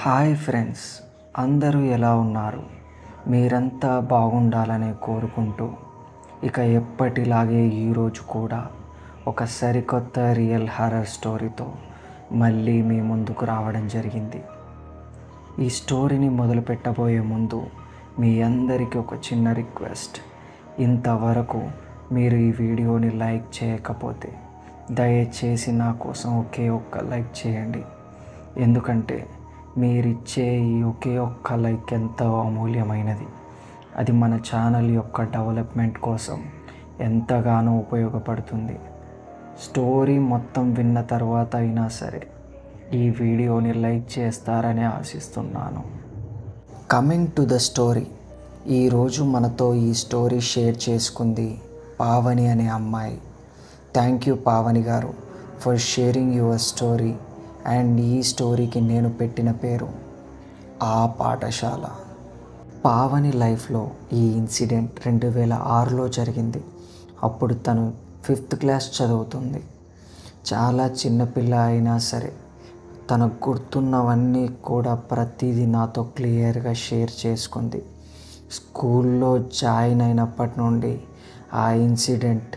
Hi friends, అందరూ ఎలా ఉన్నారు? మీరంతా బాగుండాలని కోరుకుంటూ ఇక ఎప్పటిలాగే ఈరోజు కూడా ఒక సరికొత్త రియల్ హారర్ స్టోరీతో మళ్ళీ మీ ముందుకు రావడం జరిగింది. ఈ స్టోరీని మొదలు పెట్టబోయే ముందు మీ అందరికీ ఒక చిన్న రిక్వెస్ట్. ఇంతవరకు మీరు ఈ వీడియోని లైక్ చేయకపోతే దయచేసి నా కోసం ఒకే ఒక్క లైక్ చేయండి. ఎందుకంటే మీరిచ్చే ఈ ఒకే ఒక్క లైక్ ఎంతో అమూల్యమైనది. అది మన ఛానల్ యొక్క డెవలప్మెంట్ కోసం ఎంతగానో ఉపయోగపడుతుంది. స్టోరీ మొత్తం విన్న తర్వాత అయినా సరే ఈ వీడియోని లైక్ చేస్తారని ఆశిస్తున్నాను. Coming to the story. ఈరోజు మనతో ఈ స్టోరీ షేర్ చేసుకుంది పావని అనే అమ్మాయి. థ్యాంక్ యూ పావని గారు for sharing your story. And ఈ స్టోరీకి నేను పెట్టిన పేరు ఆ పాఠశాల. పావని లైఫ్లో ఈ ఇన్సిడెంట్ 2006లో జరిగింది. అప్పుడు తను 5th క్లాస్ చదువుతుంది. చాలా చిన్నపిల్ల అయినా సరే తనకు గుర్తున్నవన్నీ కూడా ప్రతిదీ నాతో క్లియర్గా షేర్ చేసుకుంది. స్కూల్లో జాయిన్ అయినప్పటి నుండి ఆ ఇన్సిడెంట్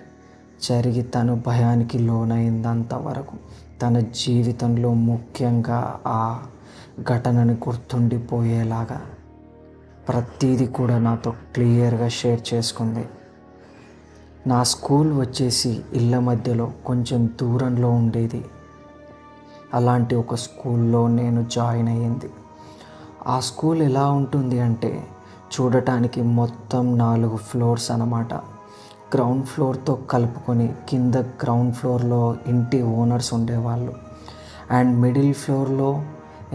జరిగి తను భయానికి లోనైందంతవరకు తన జీవితంలో ముఖ్యంగా ఆ ఘటనని గుర్తుండిపోయేలాగా ప్రతిదీ కూడా నాతో క్లియర్గా షేర్ చేసుకుంది. నా స్కూల్ వచ్చేసి ఇళ్ళ మధ్యలో కొంచెం దూరంలో ఉండేది. అలాంటి ఒక స్కూల్లో నేను జాయిన్ అయ్యింది. ఆ స్కూల్ ఎలా ఉంటుంది అంటే చూడటానికి మొత్తం 4 ఫ్లోర్స్ అన్నమాట. గ్రౌండ్ ఫ్లోర్తో కలుపుకొని కింద గ్రౌండ్ ఫ్లోర్లో ఇంటి ఓనర్స్ ఉండేవాళ్ళు. అండ్ మిడిల్ ఫ్లోర్లో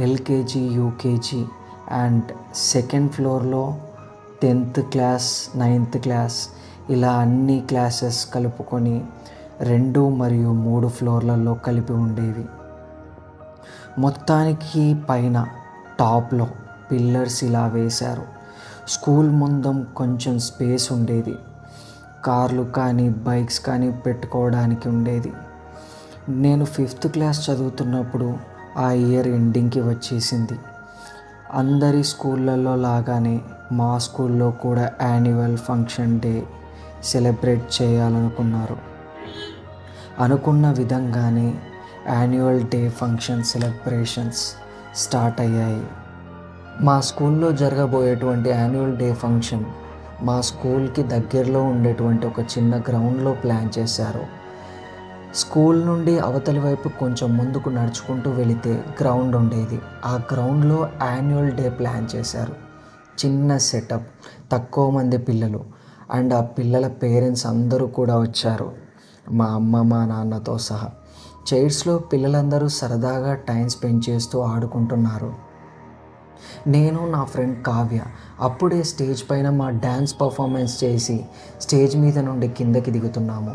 ఎల్కేజీ, యూకేజీ అండ్ సెకండ్ ఫ్లోర్లో 10th క్లాస్, 9th క్లాస్ ఇలా అన్ని క్లాసెస్ కలుపుకొని 2 మరియు 3 ఫ్లోర్లలో కలిపి ఉండేవి. మొత్తానికి పైన టాప్లో పిల్లర్స్ ఇలా వేశారు. స్కూల్ ముందు కొంచెం స్పేస్ ఉండేది. కార్లు కానీ బైక్స్ కానీ పెట్టుకోవడానికి ఉండేది. నేను 5th క్లాస్ చదువుతున్నప్పుడు ఆ ఇయర్ ఎండింగ్కి వచ్చేసింది. అందరి స్కూళ్ళల్లో లాగానే మా స్కూల్లో కూడా యాన్యువల్ ఫంక్షన్ డే సెలబ్రేట్ చేయాలనుకున్నారు. అనుకున్న విధంగానే annual day function celebrations start అయ్యాయి. మా స్కూల్లో జరగబోయేటువంటి యాన్యువల్ డే ఫంక్షన్ మా స్కూల్కి దగ్గరలో ఉండేటువంటి ఒక చిన్న గ్రౌండ్లో ప్లాన్ చేశారు. స్కూల్ నుండి అవతలి వైపు కొంచెం ముందుకు నడుచుకుంటూ వెళితే గ్రౌండ్ ఉండేది. ఆ గ్రౌండ్లో యాన్యువల్ డే ప్లాన్ చేశారు. చిన్న సెటప్, తక్కువ మంది పిల్లలు అండ్ ఆ పిల్లల పేరెంట్స్ అందరూ కూడా వచ్చారు, మా అమ్మ మా నాన్నతో సహా. చైర్స్లో పిల్లలందరూ సరదాగా టైం స్పెండ్ చేస్తూ ఆడుకుంటున్నారు. నేను నా ఫ్రెండ్ కావ్య అప్పుడే స్టేజ్ పైన మా డ్యాన్స్ పర్ఫార్మెన్స్ చేసి స్టేజ్ మీద నుండి కిందకి దిగుతున్నాము.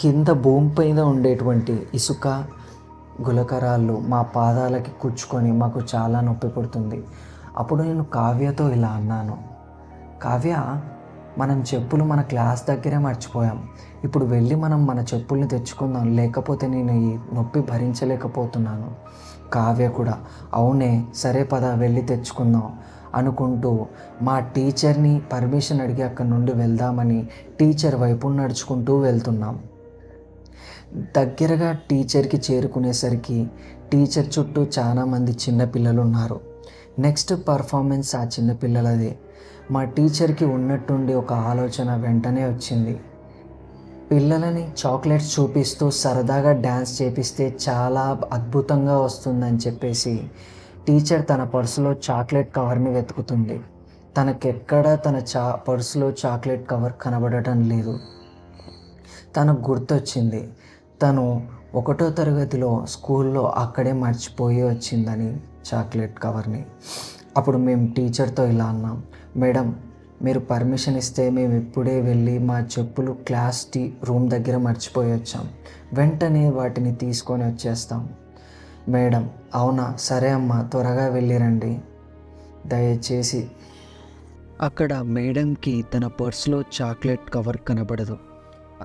కింద భూమి పైన ఉండేటువంటి ఇసుక గులకరాళ్ళు మా పాదాలకి కుచ్చుకొని మాకు చాలా నొప్పి పుడుతుంది. అప్పుడు నేను కావ్యతో ఇలా అన్నాను, కావ్య, మనం చెప్పులు మన క్లాస్ దగ్గరే మర్చిపోయాం. ఇప్పుడు వెళ్ళి మనం మన చెప్పుల్ని తెచ్చుకుందాం, లేకపోతే నేను ఈ నొప్పి భరించలేకపోతున్నాను. కావ్య కూడా అవునే, సరే పద వెళ్ళి తెచ్చుకుందాం అనుకుంటూ మా టీచర్ని పర్మిషన్ అడిగి అక్కడి నుండి వెళ్దామని టీచర్ వైపు నడుచుకుంటూ వెళ్తున్నాం. దగ్గరగా టీచర్కి చేరుకునేసరికి టీచర్ చుట్టూ చాలామంది చిన్నపిల్లలు ఉన్నారు. నెక్స్ట్ పర్ఫార్మెన్స్ ఆ చిన్నపిల్లలదే. మా టీచర్కి ఉన్నట్టుండి ఒక ఆలోచన వెంటనే వచ్చింది. పిల్లలని చాక్లెట్స్ చూపిస్తూ సరదాగా డ్యాన్స్ చేపిస్తే చాలా అద్భుతంగా వస్తుందని చెప్పేసి టీచర్ తన పర్సులో చాక్లెట్ కవర్ని వెతుకుతుంది. తనకెక్కడ తన పర్సులో చాక్లెట్ కవర్ కనబడటం లేదు. తనకు గుర్తొచ్చింది, తను 1వ తరగతిలో స్కూల్లో అక్కడే మర్చిపోయి వచ్చిందని చాక్లెట్ కవర్ని. అప్పుడు మేము టీచర్తో ఇలా అన్నాం, మేడం, మీరు పర్మిషన్ ఇస్తే మేము ఇప్పుడే వెళ్ళి మా చెప్పులు క్లాస్ రూమ్ దగ్గర మర్చిపోయి వచ్చాం, వెంటనే వాటిని తీసుకొని వచ్చేస్తాం. మేడం, అవునా, సరే అమ్మా, త్వరగా వెళ్ళిరండి దయచేసి. అక్కడ మేడంకి తన పర్సులో చాక్లెట్ కవర్ కనబడదు.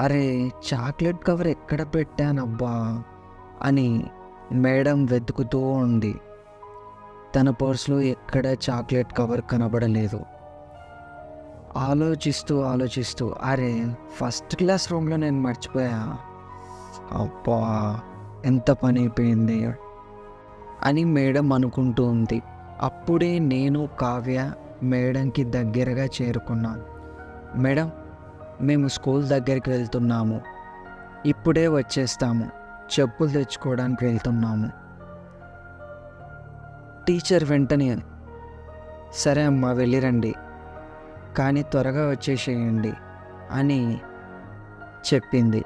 అరే, చాక్లెట్ కవర్ ఎక్కడ పెట్టానబ్బా అని మేడం వెతుకుతూ ఉంది. తన పర్స్లో ఎక్కడ చాక్లెట్ కవర్ కనబడలేదు. ఆలోచిస్తూ అరే ఫస్ట్ క్లాస్ రూమ్లో నేను మర్చిపోయా, అబ్బా ఎంత పని అయిపోయింది అని మేడం అనుకుంటూ ఉంది. అప్పుడే నేను కావ్య మేడంకి దగ్గరగా చేరుకున్నాను. మేడం, మేము స్కూల్ దగ్గరికి వెళ్తున్నాము, ఇప్పుడే వచ్చేస్తాము, చెప్పులు తెచ్చుకోవడానికి వెళ్తున్నాము. టీచర్ వెంటనే సరే అమ్మా వెళ్ళిరండి, కానీ త్వరగా వచ్చేసేయండి అని చెప్పింది.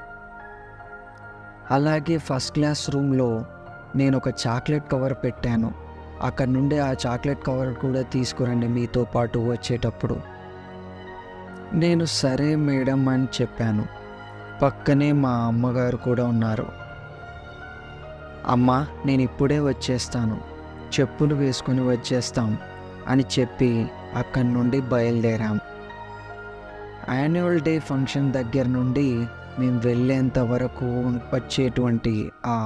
అలాగే ఫస్ట్ క్లాస్ రూమ్లో నేను ఒక చాక్లెట్ కవర్ పెట్టాను. అక్కడ నుండి ఆ చాక్లెట్ కవర్ కూడా తీసుకురండి మీతో పాటు వచ్చేటప్పుడు. నేను సరే మేడం అని చెప్పాను. పక్కనే మా అమ్మగారు కూడా ఉన్నారు. అమ్మా నేను ఇప్పుడే వచ్చేస్తాను, చెప్పులు వేసుకొని వచ్చేస్తాం అని చెప్పి అక్కడి నుండి బయలుదేరాం. యాన్యువల్ డే ఫంక్షన్ దగ్గర నుండి మేము వెళ్ళేంత వరకు వచ్చేటువంటి ఆ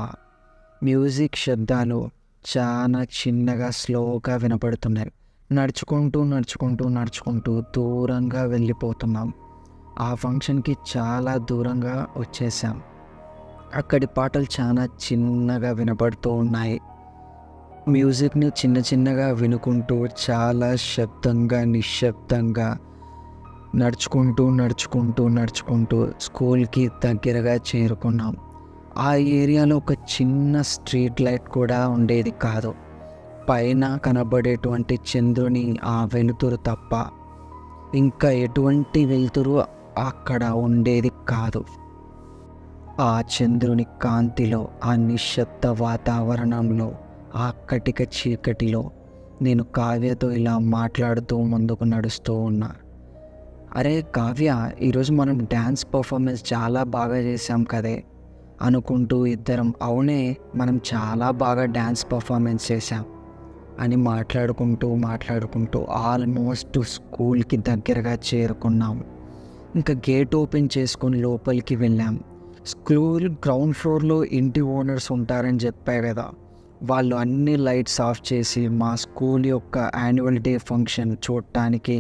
మ్యూజిక్ శబ్దాలు చాలా చిన్నగా స్లోగా వినపడుతున్నాయి. నడుచుకుంటూ దూరంగా వెళ్ళిపోతున్నాం. ఆ ఫంక్షన్కి చాలా దూరంగా వచ్చేసాం. అక్కడి పాటలు చాలా చిన్నగా వినపడుతూ ఉన్నాయి. మ్యూజిక్ని చిన్నగా వినుకుంటూ చాలా శబ్దంగా నిశ్శబ్దంగా నడుచుకుంటూ స్కూల్కి దగ్గరగా చేరుకున్నాం. ఆ ఏరియాలో ఒక చిన్న స్ట్రీట్ లైట్ కూడా ఉండేది కాదు. పైన కనబడేటువంటి చంద్రుని ఆ వెలుతురు తప్ప ఇంకా ఎటువంటి వెలుతురు అక్కడ ఉండేది కాదు. ఆ చంద్రుని కాంతిలో, ఆ నిశ్శబ్ద వాతావరణంలో, ఆ కటిక చీకటిలో నేను కావ్యతో ఇలా మాట్లాడుతూ ముందుకు నడుస్తూ ఉన్నా. అరే కావ్య, ఈరోజు మనం డ్యాన్స్ పర్ఫార్మెన్స్ చాలా బాగా చేసాం కదే అనుకుంటూ ఇద్దరం అవునే మనం చాలా బాగా డ్యాన్స్ పర్ఫార్మెన్స్ చేసాం అని మాట్లాడుకుంటూ ఆల్మోస్ట్ స్కూల్కి దగ్గరగా చేరుకున్నాం. ఇంకా గేట్ ఓపెన్ చేసుకొని లోపలికి వెళ్ళాం. స్కూల్ గ్రౌండ్ ఫ్లోర్లో ఇంటి ఓనర్స్ ఉంటారని చెప్పా కదా, వాళ్ళు అన్ని లైట్స్ ఆఫ్ చేసి మా స్కూల్ యొక్క యాన్యువల్ డే ఫంక్షన్ చూడటానికి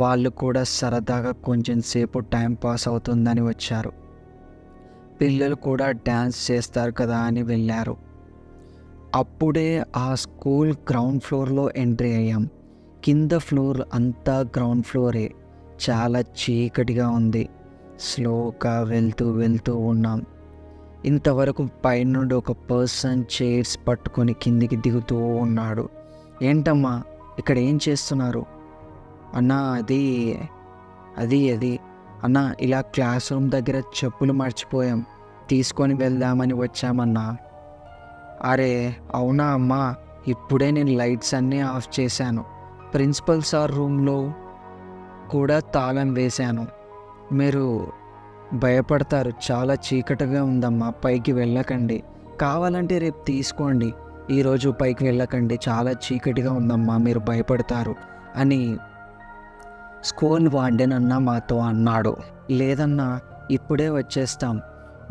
వాళ్ళు కూడా సరదాగా కొంచెం సేపు టైం పాస్ అవుతుందని వచ్చారు. పిల్లలు కూడా డ్యాన్స్ చేస్తారు కదా అని వెళ్ళారు. అప్పుడే ఆ స్కూల్ గ్రౌండ్ ఫ్లోర్లో ఎంట్రీ అయ్యాం. కింద ఫ్లోర్ అంతా గ్రౌండ్ ఫ్లోరే, చాలా చీకటిగా ఉంది. స్లోగా వెళ్తూ ఉన్నాం. ఇంతవరకు పైనుండి ఒక పర్సన్ చైర్స్ పట్టుకొని కిందికి దిగుతూ ఉన్నాడు. ఏంటమ్మా ఇక్కడ ఏం చేస్తున్నారు అన్నా? అది అన్నా ఇలా క్లాస్ రూమ్ దగ్గర చెప్పులు మర్చిపోయాం, తీసుకొని వెళ్దామని వచ్చామన్నా. అరే అవునా అమ్మా, ఇప్పుడే నేను లైట్స్ అన్నీ ఆఫ్ చేశాను, ప్రిన్సిపల్ సార్ రూమ్లో కూడా తాళం వేశాను. మీరు భయపడతారు, చాలా చీకటిగా ఉందమ్మా, పైకి వెళ్ళకండి, కావాలంటే రేపు తీసుకోండి, ఈరోజు పైకి వెళ్ళకండి, చాలా చీకటిగా ఉందమ్మా, మీరు భయపడతారు అని స్కూల్ వార్డెన్ అన్న మాతో అన్నాడు. లేదన్నా ఇప్పుడే వచ్చేస్తాం,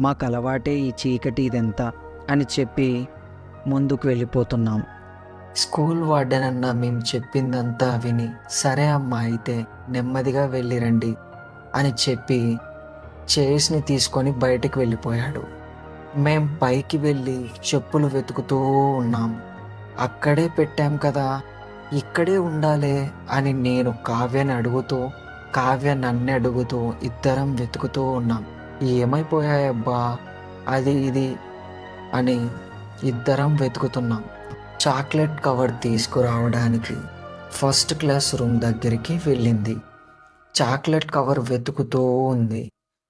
మాకు అలవాటే ఈ చీకటి ఇదెంత అని చెప్పి ముందుకు వెళ్ళిపోతున్నాం. స్కూల్ వార్డెన్ అన్న మేము చెప్పిందంతా విని సరే అమ్మా అయితే నెమ్మదిగా వెళ్ళిరండి అని చెప్పి చైర్స్ని తీసుకొని బయటికి వెళ్ళిపోయాడు. మేం పైకి వెళ్ళి చెప్పులు వెతుకుతూ ఉన్నాం. అక్కడే పెట్టాం కదా, ఇక్కడే ఉండాలే అని నేను కావ్యని అడుగుతూ, కావ్య నన్ను అడుగుతూ ఇద్దరం వెతుకుతూ ఉన్నాం. ఏమైపోయాయబ్బా అది ఇది అని ఇద్దరం వెతుకుతున్నాం. చాక్లెట్ కవర్ తీసుకురావడానికి ఫస్ట్ క్లాస్ రూమ్ దగ్గరికి వెళ్ళింది. చాక్లెట్ కవర్ వెతుకుతూ ఉంది.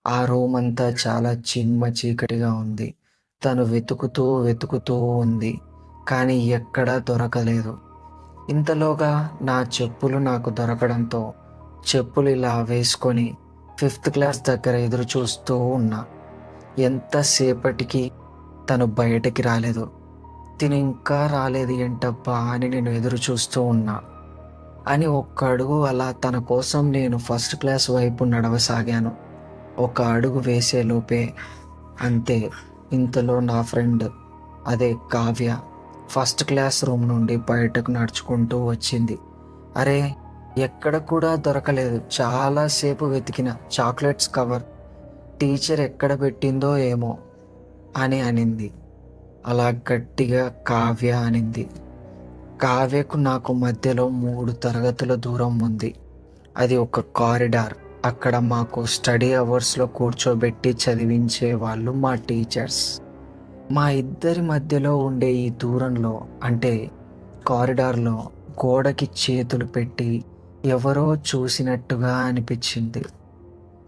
ఆ రూమ్ అంతా చాలా చిమ్మ చీకటిగా ఉంది. తను వెతుకుతూ ఉంది, కానీ ఎక్కడా దొరకలేదు. ఇంతలోగా నా చెప్పులు నాకు దొరకడంతో చెప్పులు ఇలా వేసుకొని 5th క్లాస్ దగ్గర ఎదురు చూస్తూ ఉన్నా. ఎంతసేపటికి తను బయటికి రాలేదు. తిను ఇంకా రాలేదు ఏంటబ్బా అని నేను ఎదురు చూస్తూ ఉన్నా. అని ఒక్క అడుగు అలా తన కోసం నేను ఫస్ట్ క్లాస్ వైపు నడవసాగాను. ఒక అడుగు వేసేలోపే అంతే, ఇంతలో నా ఫ్రెండ్ అదే కావ్య ఫస్ట్ క్లాస్ రూమ్ నుండి బయటకు నడుచుకుంటూ వచ్చింది. అరే, ఎక్కడ కూడా దొరకలేదు. చాలాసేపు వెతికిన చాక్లెట్స్ కవర్ టీచర్ ఎక్కడ పెట్టిందో ఏమో అని అనింది. అలా గట్టిగా కావ్య అనింది. కావ్యకు నాకు మధ్యలో 3 తరగతుల దూరం ఉంది. అది ఒక కారిడార్. అక్కడ మాకు స్టడీ అవర్స్లో కూర్చోబెట్టి చదివించే వాళ్ళు మా టీచర్స్. మా ఇద్దరి మధ్యలో ఉండే ఈ దూరంలో, అంటే కారిడార్లో, గోడకి చేతులు పెట్టి ఎవరో చూసినట్టుగా అనిపించింది.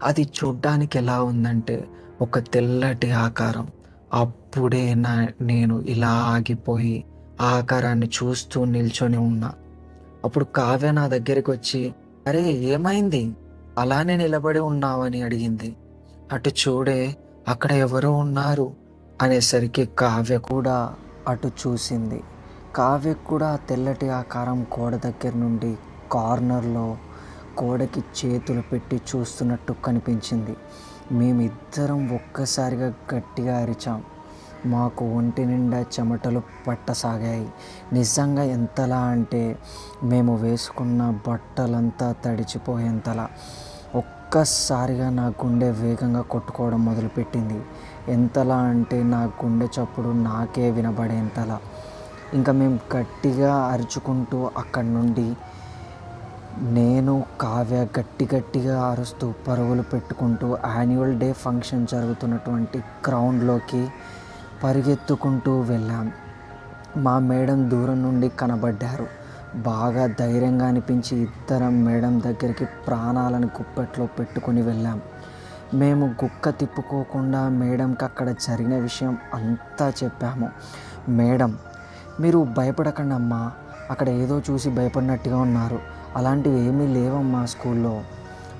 అది చూడ్డానికి ఎలా ఉందంటే ఒక తెల్లటి ఆకారం. అప్పుడే నేను ఇలా ఆగిపోయి ఆ ఆకారాన్ని చూస్తూ నిల్చొని ఉన్నా. అప్పుడు కావ్య నా దగ్గరికి వచ్చి, అరే ఏమైంది, అలానే నిలబడి ఉన్నావని అడిగింది. అటు చూడే, అక్కడ ఎవరో ఉన్నారు అనేసరికి కావ్య కూడా అటు చూసింది. కావ్యకు కూడా ఆ తెల్లటి ఆకారం గోడ దగ్గర నుండి కార్నర్లో గోడకి చేతులు పెట్టి చూస్తున్నట్టు కనిపించింది. మేమిద్దరం ఒక్కసారిగా గట్టిగా అరిచాం. మాకు ఒంటి నిండా చెమటలు పట్టసాగాయి. నిజంగా ఎంతలా అంటే మేము వేసుకున్న బట్టలంతా తడిచిపోయేంతలా. ఒక్కసారిగా నా గుండె వేగంగా కొట్టుకోవడం మొదలుపెట్టింది. ఎంతలా అంటే నా గుండె చప్పుడు నాకే వినబడేంతలా. ఇంకా మేము గట్టిగా అరుచుకుంటూ అక్కడి నుండి, నేను కావ్య గట్టిగా అరుస్తూ పరుగులు పెట్టుకుంటూ యాన్యువల్ డే ఫంక్షన్ జరుగుతున్నటువంటి గ్రౌండ్లోకి పరిగెత్తుకుంటూ వెళ్ళాం. మా మేడం దూరం నుండి కనబడ్డారు. బాగా ధైర్యంగా అనిపించి ఇద్దరం మేడం దగ్గరికి ప్రాణాలను గుప్పెట్లో పెట్టుకుని వెళ్ళాం. మేము గుక్క తిప్పుకోకుండా మేడంకి అక్కడ జరిగిన విషయం అంతా చెప్పాము. మేడం, మీరు భయపడకండి అమ్మా, అక్కడ ఏదో చూసి భయపడినట్టుగా ఉన్నారు, అలాంటివి ఏమీ లేవమ్మా స్కూల్లో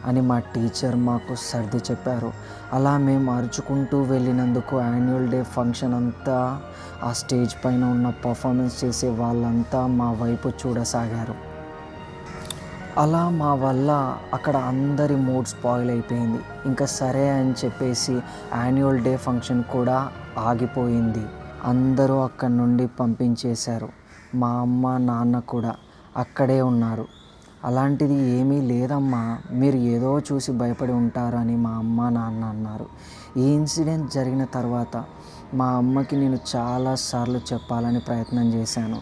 అని మా టీచర్ మాకు సర్ది చెప్పారు. అలా మేము అరుచుకుంటూ వెళ్ళినందుకు యాన్యువల్ డే ఫంక్షన్ అంతా ఆ స్టేజ్ పైన ఉన్న పర్ఫార్మెన్స్ చేసే వాళ్ళంతా మా వైపు చూడసాగారు. అలా మా వల్ల అక్కడ అందరి మూడ్ స్పాయిల్ అయిపోయింది. ఇంకా సరే అని చెప్పేసి యాన్యువల్ డే ఫంక్షన్ కూడా ఆగిపోయింది. అందరూ అక్కడి నుండి పంపించేశారు. మా అమ్మ నాన్న కూడా అక్కడే ఉన్నారు. అలాంటిది ఏమీ లేదమ్మా, మీరు ఏదో చూసి భయపడి ఉంటారని మా అమ్మ నాన్న అన్నారు. ఈ ఇన్సిడెంట్ జరిగిన తర్వాత మా అమ్మకి నేను చాలాసార్లు చెప్పాలని ప్రయత్నం చేశాను.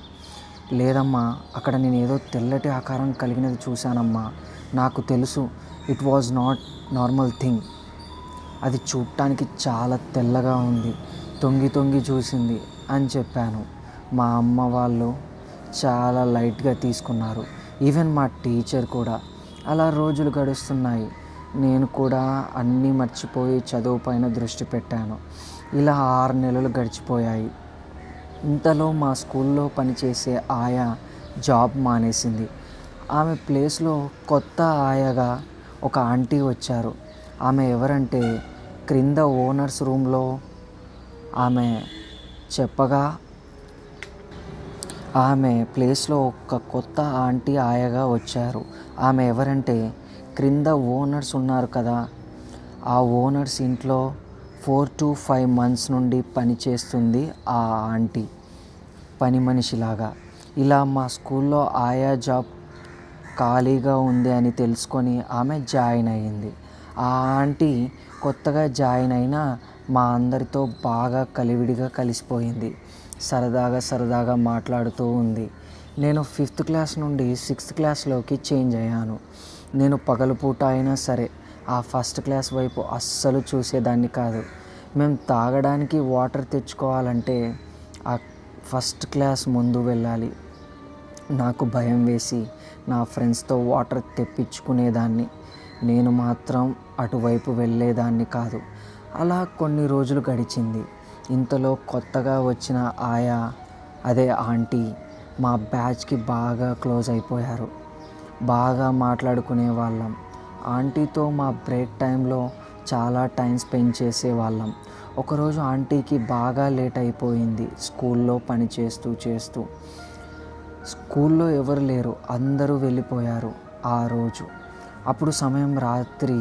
లేదమ్మా, అక్కడ నేను ఏదో తెల్లటి ఆకారం కలిగినది చూశానమ్మా, నాకు తెలుసు, it was not normal thing. అది చూడటానికి చాలా తెల్లగా ఉంది, తొంగి చూసింది అని చెప్పాను. మా అమ్మ వాళ్ళు చాలా లైట్గా తీసుకున్నారు. ఈవెన్ మా టీచర్ కూడా. అలా రోజులు గడుస్తున్నాయి. నేను కూడా అన్నీ మర్చిపోయి చదువు పైన దృష్టి పెట్టాను. ఇలా 6 నెలలు గడిచిపోయాయి. ఇంతలో మా స్కూల్లో పనిచేసే ఆయా జాబ్ మానేసింది. ఆమె ప్లేస్లో కొత్త ఆయాగా ఒక ఆంటీ వచ్చారు. ఆమె ఎవరంటే, క్రింద ఓనర్స్ రూమ్లో ఆమె చెప్పగా ఆమె ప్లేస్లో ఒక కొత్త ఆంటీ ఆయాగా వచ్చారు. ఆమె ఎవరంటే, క్రింద ఓనర్స్ ఉన్నారు కదా, ఆ ఓనర్స్ ఇంట్లో 4 to 5 months నుండి పనిచేస్తుంది ఆ ఆంటీ, పని మనిషిలాగా. ఇలా మా స్కూల్లో ఆయా జాబ్ ఖాళీగా ఉంది అని తెలుసుకొని ఆమె జాయిన్ అయ్యింది. ఆ ఆంటీ కొత్తగా జాయిన్ అయినా మా అందరితో బాగా కలివిడిగా కలిసిపోయింది. సరదాగా మాట్లాడుతూ ఉంది. నేను 5th క్లాస్ నుండి 6th క్లాస్లోకి చేంజ్ అయ్యాను. నేను పగలపూట అయినా సరే ఆ ఫస్ట్ క్లాస్ వైపు అస్సలు చూసేదాన్ని కాదు. మేము తాగడానికి వాటర్ తెచ్చుకోవాలంటే ఆ ఫస్ట్ క్లాస్ ముందు వెళ్ళాలి. నాకు భయం వేసి నా ఫ్రెండ్స్తో వాటర్ తెప్పించుకునేదాన్ని. నేను మాత్రం అటువైపు వెళ్ళేదాన్ని కాదు. అలా కొన్ని రోజులు గడిచింది. ఇంతలో కొత్తగా వచ్చిన ఆయా, అదే ఆంటీ, మా బ్యాచ్కి బాగా క్లోజ్ అయిపోయారు. బాగా మాట్లాడుకునే వాళ్ళం. ఆంటీతో మా బ్రేక్ టైంలో చాలా టైం స్పెండ్ చేసేవాళ్ళం. ఒకరోజు ఆంటీకి బాగా లేట్ అయిపోయింది. స్కూల్లో పని చేస్తూ స్కూల్లో ఎవరు లేరు, అందరూ వెళ్ళిపోయారు ఆ రోజు. అప్పుడు సమయం రాత్రి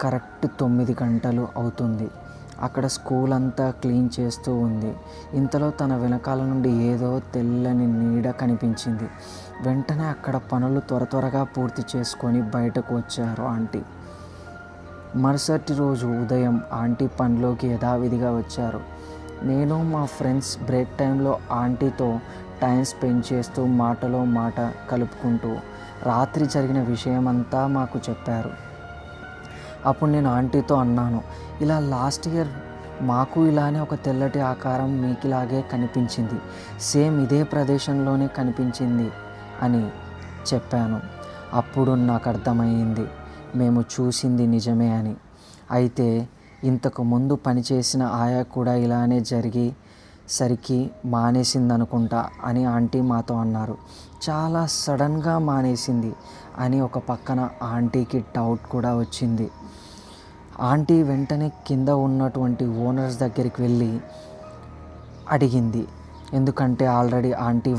కరెక్ట్ 9 గంటలు అవుతుంది. అక్కడ స్కూల్ అంతా క్లీన్ చేస్తూ ఉంది. ఇంతలో తన వెనకాల నుండి ఏదో తెల్లని నీడ కనిపించింది. వెంటనే అక్కడ పనులు త్వరగా పూర్తి చేసుకొని బయటకు వచ్చారు ఆంటీ. మరుసటి రోజు ఉదయం ఆంటీ పనిలోకి యథావిధిగా వచ్చారు. నేను మా ఫ్రెండ్స్ బ్రేక్ టైంలో ఆంటీతో టైం స్పెండ్ చేస్తూ మాటలో మాట కలుపుకుంటూ రాత్రి జరిగిన విషయమంతా మాకు చెప్పారు. అప్పుడు నేను ఆంటీతో అన్నాను, ఇలా లాస్ట్ ఇయర్ మాకు ఇలానే ఒక తెల్లటి ఆకారం మీకులాగే కనిపించింది, సేమ్ ఇదే ప్రదేశంలోనే కనిపించింది అని చెప్పాను. అప్పుడు నాకు అర్థమైంది మేము చూసింది నిజమే అని. అయితే ఇంతకు ముందు పనిచేసిన ఆయా కూడా ఇలానే జరిగేసరికి మానేసిందనుకుంటా అని ఆంటీ మాతో అన్నారు. చాలా సడన్గా మానేసింది అని ఒక పక్కన ఆంటీకి డౌట్ కూడా వచ్చింది. ఆంటీ వెంటనే కింద ఉన్నటువంటి ఓనర్స్ దగ్గరికి వెళ్ళి అడిగింది. ఎందుకంటే ఆల్రెడీ ఆంటీ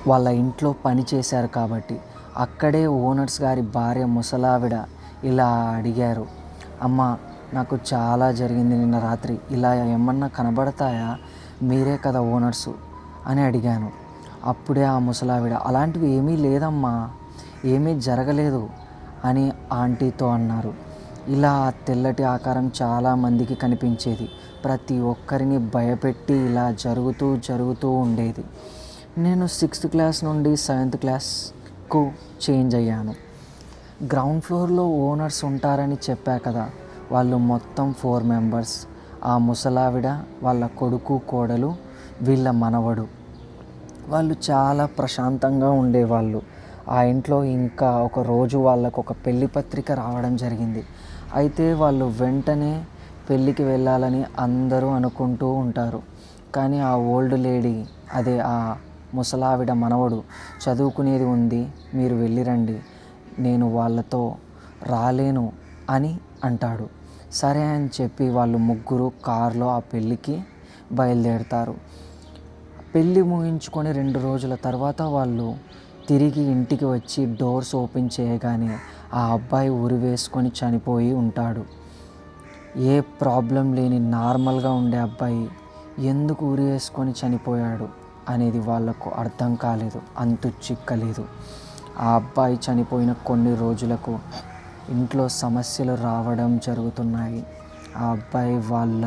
వాళ్ళ ఇంట్లో పని చేశారు కాబట్టి. అక్కడే ఓనర్స్ గారి భార్య ముసలావిడ ఇలా అడిగారు, అమ్మ నాకు చాలా జరిగింది నిన్న రాత్రి, ఇలా ఏమన్నా కనబడతాయా, మీరే కదా ఓనర్సు అని అడిగాను. అప్పుడే ఆ ముసలావిడ అలాంటివి ఏమీ లేదమ్మా, ఏమీ జరగలేదు అని ఆంటీతో అన్నారు. ఇలా తెల్లటి ఆకారం చాలామందికి కనిపించేది. ప్రతి ఒక్కరిని భయపెట్టి ఇలా జరుగుతూ ఉండేది. నేను 6th క్లాస్ నుండి 7th క్లాస్కు చేంజ్ అయ్యాను. గ్రౌండ్ ఫ్లోర్లో ఓనర్స్ ఉంటారని చెప్పా కదా, వాళ్ళు మొత్తం 4 మెంబర్స్. ఆ ముసలావిడ, వాళ్ళ కొడుకు కోడలు, వీళ్ళ మనవడు. వాళ్ళు చాలా ప్రశాంతంగా ఉండేవాళ్ళు. ఆ ఇంట్లో ఇంకా ఒక రోజు వాళ్ళకు ఒక పెళ్లి పత్రిక రావడం జరిగింది. అయితే వాళ్ళు వెంటనే పెళ్ళికి వెళ్ళాలని అందరూ అనుకుంటూ ఉంటారు. కానీ ఆ ఓల్డ్ లేడీ, అదే ఆ ముసలావిడ మనవడు, చదువుకునేది ఉంది, మీరు వెళ్ళిరండి, నేను వాళ్ళతో రాలేను అని అంటాడు. సరే అని చెప్పి వాళ్ళు ముగ్గురు కారులో ఆ పెళ్ళికి బయలుదేరుతారు. పెళ్ళి ముగించుకొని 2 రోజుల తర్వాత వాళ్ళు తిరిగి ఇంటికి వచ్చి డోర్స్ ఓపెన్ చేయగానే ఆ అబ్బాయి ఉరి వేసుకొని చనిపోయి ఉంటాడు. ఏ ప్రాబ్లం లేని నార్మల్గా ఉండే అబ్బాయి ఎందుకు ఉరి వేసుకొని చనిపోయాడు అనేది వాళ్ళకు అర్థం కాలేదు, అంతు చిక్కలేదు. ఆ అబ్బాయి చనిపోయిన కొన్ని రోజులకు ఇంట్లో సమస్యలు రావడం జరుగుతున్నాయి. ఆ అబ్బాయి వాళ్ళ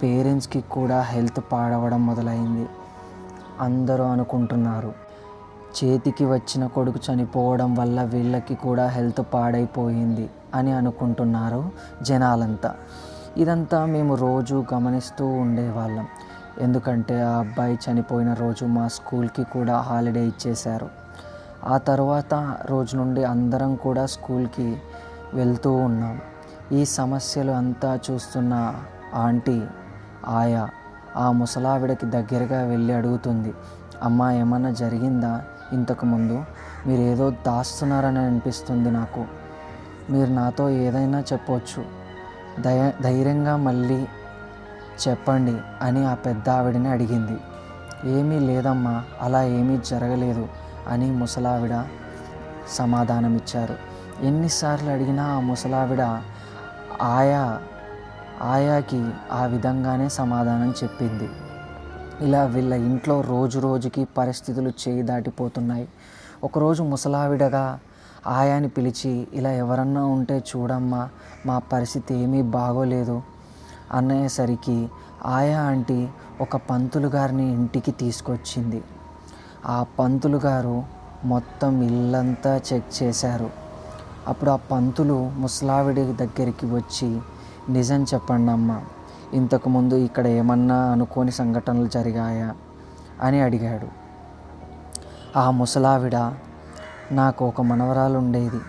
పేరెంట్స్కి కూడా హెల్త్ పాడవడం మొదలైంది. అందరూ అనుకుంటున్నారు చేతికి వచ్చిన కొడుకు చనిపోవడం వల్ల వీళ్ళకి కూడా హెల్త్ పాడైపోయింది అని అనుకుంటున్నారు జనాలంతా. ఇదంతా మేము రోజు గమనిస్తూ ఉండేవాళ్ళం. ఎందుకంటే ఆ అబ్బాయి చనిపోయిన రోజు మా స్కూల్కి కూడా హాలిడే ఇచ్చేశారు. ఆ తర్వాత రోజు నుండి అందరం కూడా స్కూల్కి వెళ్తూ ఉన్నాం. ఈ సమస్యలు అంతా చూస్తున్న ఆంటీ ఆయా ఆ ముసలావిడకి దగ్గరగా వెళ్ళి అడుగుతుంది, అమ్మ ఏమన్నా జరిగిందా ఇంతకుముందు, మీరు ఏదో దాస్తున్నారని అనిపిస్తుంది నాకు, మీరు నాతో ఏదైనా చెప్పొచ్చు, ధైర్యంగా మళ్ళీ చెప్పండి అని ఆ పెద్ద ఆవిడని అడిగింది. ఏమీ లేదమ్మా, అలా ఏమీ జరగలేదు అని ముసలావిడ సమాధానం ఇచ్చారు. ఎన్నిసార్లు అడిగినా ఆ ముసలావిడ ఆయాకి ఆ విధంగానే సమాధానం చెప్పింది. ఇలా వీళ్ళ ఇంట్లో రోజుకి పరిస్థితులు చేయి దాటిపోతున్నాయి. ఒకరోజు ముసలావిడగా ఆయాని పిలిచి, ఇలా ఎవరన్నా ఉంటే చూడమ్మా, మా పరిస్థితి ఏమీ బాగోలేదు అనేసరికి ఆయా ఆంటీ ఒక పంతులు గారిని ఇంటికి తీసుకొచ్చింది. ఆ పంతులు గారు మొత్తం ఇల్లంతా చెక్ చేశారు. అప్పుడు ఆ పంతులు ముసలావిడి దగ్గరికి వచ్చి, నిజం చెప్పండి అమ్మ, ఇంతకుముందు ఇక్కడ ఏమన్నా అనుకోని సంఘటనలు జరిగాయా అని అడిగాడు. ఆ ముసలావిడ, నాకు ఒక మనవరాలు ఉండేది,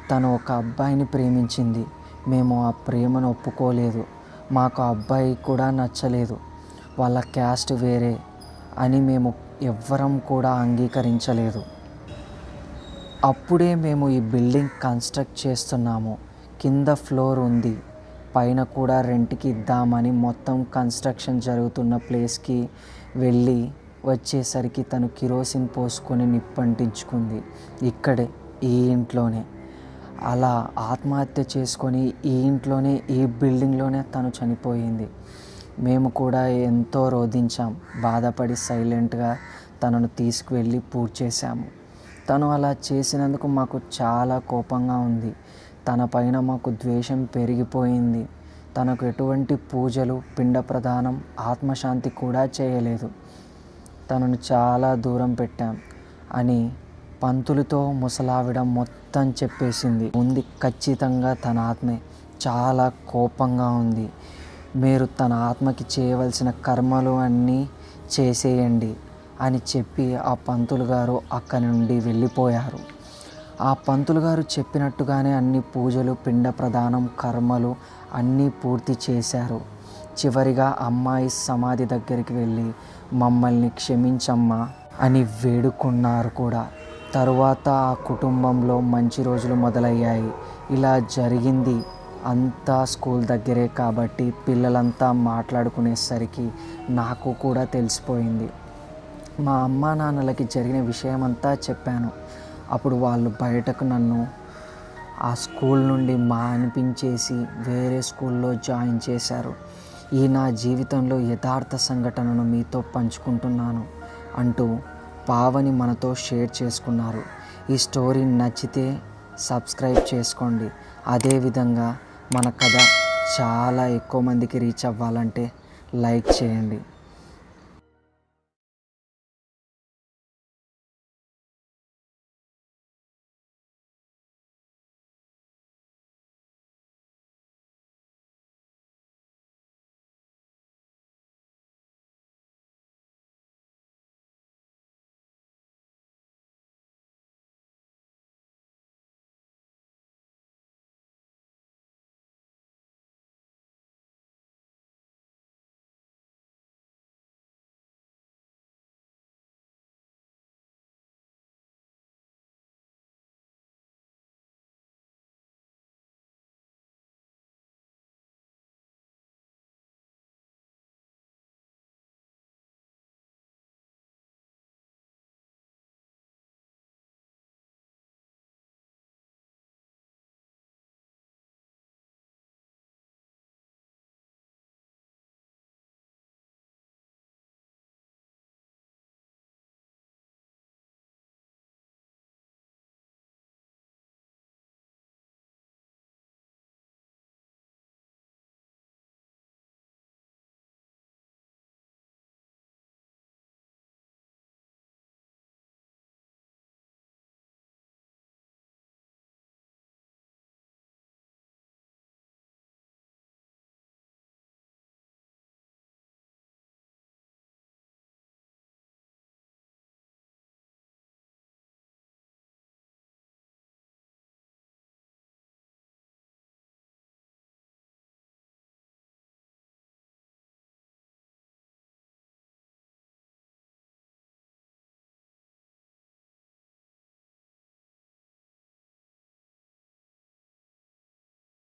తను ఒక అబ్బాయిని ప్రేమించింది, మేము ఆ ప్రేమను ఒప్పుకోలేదు, మాకు ఆ అబ్బాయి కూడా నచ్చలేదు, వాళ్ళ క్యాస్ట్ వేరే అని మేము ఎవ్వరం కూడా అంగీకరించలేదు. అప్పుడే మేము ఈ బిల్డింగ్ కన్స్ట్రక్ట్ చేస్తున్నాము, కింద ఫ్లోర్ ఉంది, పైన కూడా రెంట్కి ఇద్దామని మొత్తం కన్స్ట్రక్షన్ జరుగుతున్న ప్లేస్కి వెళ్ళి వచ్చేసరికి తను కిరోసిన్ పోసుకొని నిప్పంటించుకుంది. ఇక్కడే ఈ ఇంట్లోనే. అలా ఆత్మహత్య చేసుకొని ఈ ఇంట్లోనే ఈ బిల్డింగ్లోనే తను చనిపోయింది. మేము కూడా ఎంతో రోదించాం, బాధపడి సైలెంట్గా తనను తీసుకువెళ్ళి పూజ చేశాము. తను అలా చేసినందుకు మాకు చాలా కోపంగా ఉంది. తన పైన మాకు ద్వేషం పెరిగిపోయింది. తనకు ఎటువంటి పూజలు, పిండ ప్రదానం, ఆత్మశాంతి కూడా చేయలేదు. తనను చాలా దూరం పెట్టాం అని పంతులతో ముసలావిడ మొత్తం చెప్పేసింది. ఉంది ఖచ్చితంగా తన ఆత్మే. చాలా కోపంగా ఉంది. మీరు తన ఆత్మకి చేయవలసిన కర్మలు అన్నీ చేసేయండి అని చెప్పి ఆ పంతులు గారు అక్కడి నుండి వెళ్ళిపోయారు. ఆ పంతులు గారు చెప్పినట్టుగానే అన్ని పూజలు, పిండ ప్రదానం, కర్మలు అన్నీ పూర్తి చేశారు. చివరిగా అమ్మాయి సమాధి దగ్గరికి వెళ్ళి మమ్మల్ని క్షమించమ్మా అని వేడుకున్నారు కూడా. తరువాత ఆ కుటుంబంలో మంచి రోజులు మొదలయ్యాయి. ఇలా జరిగింది అంతా స్కూల్ దగ్గరే కాబట్టి పిల్లలంతా మాట్లాడుకునేసరికి నాకు కూడా తెలిసిపోయింది. మా అమ్మా నాన్నలకి జరిగిన విషయమంతా చెప్పాను. అప్పుడు వాళ్ళు బయటకు నన్ను ఆ స్కూల్ నుండి మానిపించేసి వేరే స్కూల్లో జాయిన్ చేశారు. ఈ నా జీవితంలో యథార్థ సంఘటనను మీతో పంచుకుంటున్నాను అంటూ పావని మనతో షేర్ చేసుకున్నారు. ఈ స్టోరీ నచ్చితే సబ్స్క్రైబ్ చేసుకోండి. అదేవిధంగా మన కథ చాలా ఎక్కువ మందికి రీచ్ అవ్వాలంటే లైక్ చేయండి.